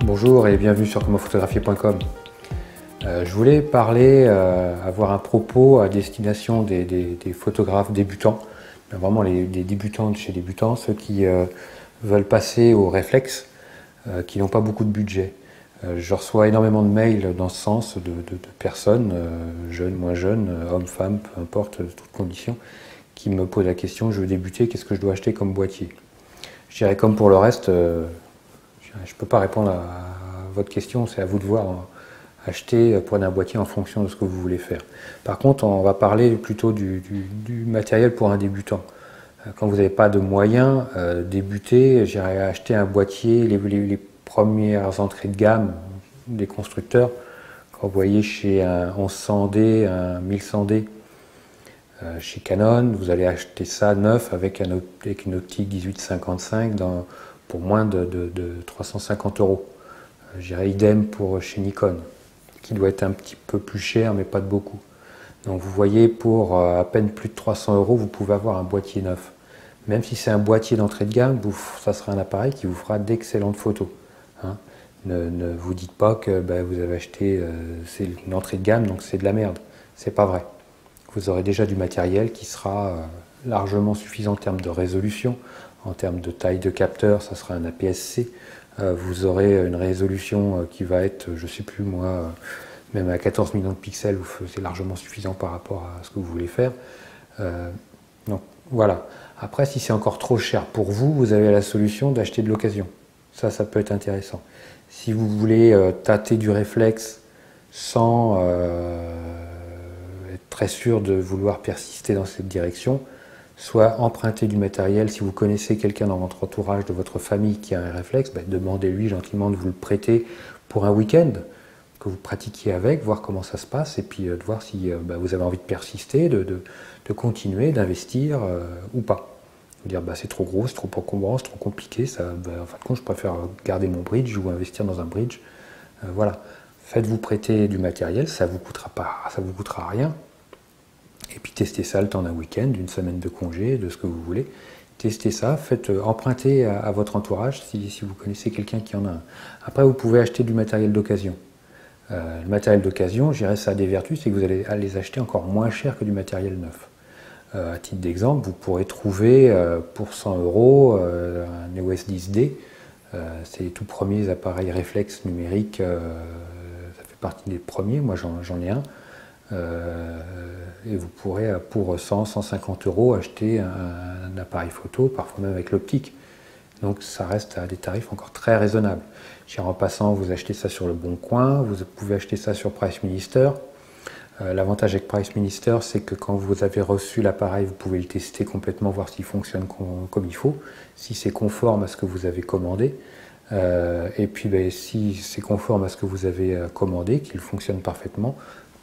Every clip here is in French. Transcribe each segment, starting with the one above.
Bonjour et bienvenue sur commentphotographier.com. Je voulais avoir un propos à destination des photographes débutants, vraiment des débutants de chez débutants, ceux qui veulent passer au réflexe, qui n'ont pas beaucoup de budget. Je reçois énormément de mails dans ce sens de personnes, jeunes, moins jeunes, hommes, femmes, peu importe, toutes conditions, qui me posent la question: je veux débuter, qu'est-ce que je dois acheter comme boîtier? Je dirais comme pour le reste, je ne peux pas répondre à votre question, c'est à vous de voir. Prenez un boîtier en fonction de ce que vous voulez faire. Par contre, on va parler plutôt du matériel pour un débutant. Quand vous n'avez pas de moyens, débuter, j'irais acheter un boîtier, les premières entrées de gamme des constructeurs. Quand vous voyez chez un 1100D, un 1100D, chez Canon, vous allez acheter ça neuf avec une optique 18-55 pour moins de 350 €. J'irais idem pour chez Nikon, qui doit être un petit peu plus cher, mais pas de beaucoup. Donc vous voyez, pour à peine plus de 300 €, vous pouvez avoir un boîtier neuf. Même si c'est un boîtier d'entrée de gamme, ça sera un appareil qui vous fera d'excellentes photos. Hein. Ne vous dites pas que vous avez acheté, c'est une entrée de gamme, donc c'est de la merde. C'est pas vrai. Vous aurez déjà du matériel qui sera largement suffisant en termes de résolution, en termes de taille de capteur, ça sera un APS-C. Vous aurez une résolution qui va être, je ne sais plus moi, même à 14 millions de pixels, c'est largement suffisant par rapport à ce que vous voulez faire. Donc voilà. Après, si c'est encore trop cher pour vous, vous avez la solution d'acheter de l'occasion. Ça peut être intéressant. Si vous voulez tâter du réflexe sans être très sûr de vouloir persister dans cette direction, soit emprunter du matériel. Si vous connaissez quelqu'un dans votre entourage, de votre famille qui a un réflexe, demandez-lui gentiment de vous le prêter pour un week-end, que vous pratiquiez avec, voir comment ça se passe, et puis de voir si vous avez envie de persister, de continuer, d'investir ou pas. Vous dire c'est trop gros, c'est trop encombrant, c'est trop compliqué, en fin de compte je préfère garder mon bridge ou investir dans un bridge. Voilà, faites-vous prêter du matériel, ça vous coûtera rien. Et puis testez ça le temps d'un week-end, d'une semaine de congé, de ce que vous voulez. Testez ça, faites emprunter à votre entourage si vous connaissez quelqu'un qui en a un. Après, vous pouvez acheter du matériel d'occasion. Le matériel d'occasion, je dirais, ça a des vertus, c'est que vous allez les acheter encore moins cher que du matériel neuf. À titre d'exemple, vous pourrez trouver pour 100 € un EOS 10D. C'est les tout premiers appareils réflexes numériques, ça fait partie des premiers, moi j'en ai un. Et vous pourrez pour 100-150 € acheter un appareil photo, parfois même avec l'optique. Donc ça reste à des tarifs encore très raisonnables. En passant, vous achetez ça sur le Bon Coin, vous pouvez acheter ça sur Price Minister. L'avantage avec Price Minister, c'est que quand vous avez reçu l'appareil, vous pouvez le tester complètement, voir s'il fonctionne comme il faut, si c'est conforme à ce que vous avez commandé. Et puis si c'est conforme à ce que vous avez commandé, qu'il fonctionne parfaitement,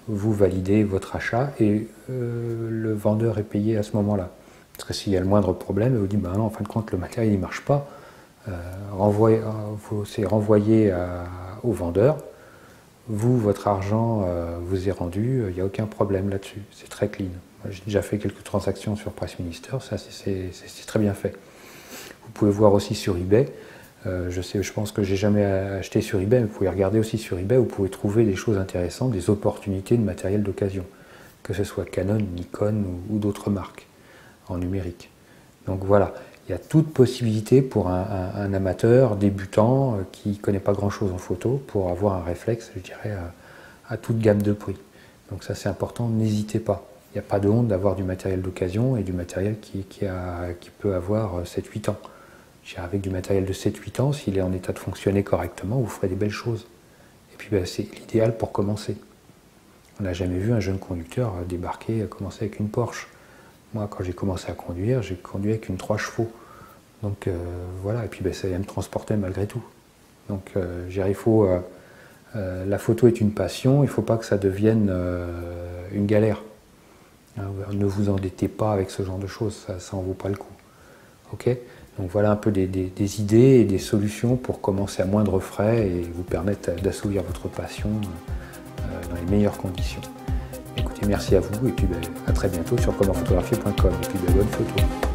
vous validez votre achat et le vendeur est payé à ce moment-là. Parce que s'il y a le moindre problème, il vous dit non, en fin de compte le matériel ne marche pas, c'est renvoyé au vendeur, votre argent vous est rendu, il n'y a aucun problème là-dessus, c'est très clean. J'ai déjà fait quelques transactions sur Price Minister, ça c'est très bien fait. Vous pouvez voir aussi sur eBay. Je pense que j'ai jamais acheté sur eBay, mais vous pouvez regarder aussi sur eBay, vous pouvez trouver des choses intéressantes, des opportunités de matériel d'occasion, que ce soit Canon, Nikon ou d'autres marques en numérique. Donc voilà, il y a toute possibilité pour un amateur débutant qui ne connaît pas grand-chose en photo pour avoir un réflexe, je dirais, à toute gamme de prix. Donc ça c'est important, n'hésitez pas. Il n'y a pas de honte d'avoir du matériel d'occasion et du matériel qui peut avoir 7-8 ans. Avec du matériel de 7-8 ans, s'il est en état de fonctionner correctement, vous ferez des belles choses. Et puis c'est l'idéal pour commencer. On n'a jamais vu un jeune conducteur débarquer, commencer avec une Porsche. Moi, quand j'ai commencé à conduire, j'ai conduit avec une 3 chevaux. Donc voilà, et puis ça me transportait malgré tout. Donc la photo est une passion, il ne faut pas que ça devienne une galère. Ne vous endettez pas avec ce genre de choses, ça n'en vaut pas le coup. Ok ? Donc voilà un peu des idées et des solutions pour commencer à moindre frais et vous permettre d'assouvir votre passion dans les meilleures conditions. Écoutez, merci à vous et puis à très bientôt sur commentphotographier.com et puis bonnes photos.